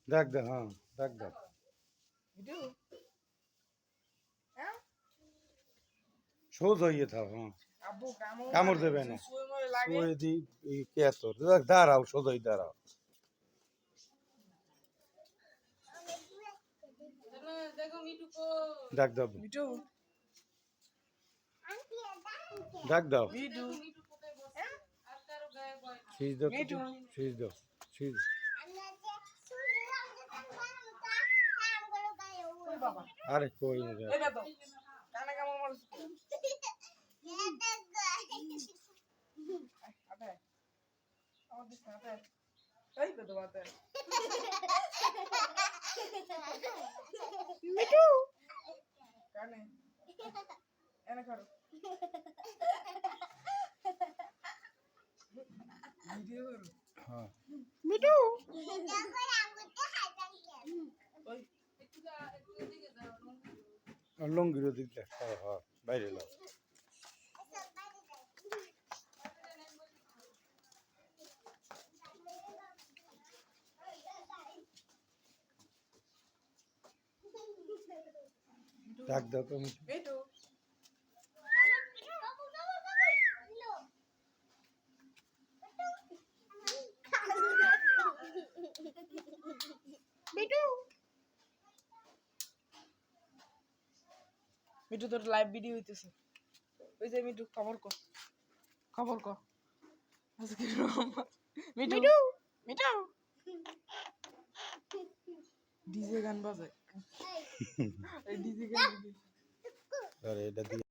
ডাক দাও, হ্যাঁ ডাক দাও। মিঠু হ্যাঁ সোজ হইয়ে থাও, হ্যাঁ আব্বু কামড় কামড় দেবে না। সুই মরে লাগে ওই দি কে তোর দাঁড়াও, সোজ হয়ে দাঁড়াও। দেখো মিঠু কো ডাক দাও, মিঠু ডাক দাও। মিঠু মিঠু কোথায় বসে আর কারো গায়ে ভয় না সিজ দাও, মিঠু সিজ দাও, সিজ। ওই বাবা আরে কই রে। এটা তো কানে কামড় মারছ আতে আমাদের সাথে এই তো বাতে মিঠু কানে এনে করো ভিডিও করো হ্যাঁ মিঠু ওই একটু এদিকে যাও লঙ্গির দিক দেখ, হ্যাঁ হ্যাঁ বাইরে লাও। ডাক দাও তো মিঠু। মিঠু মিঠু মিঠু তোর লাইভ ভিডিও হইতেছে ওই যে মিঠু খবর ক আজকে মিঠু মিঠু ডিজে গান বাজায় ডিজে গান আরে এটা দিয়ে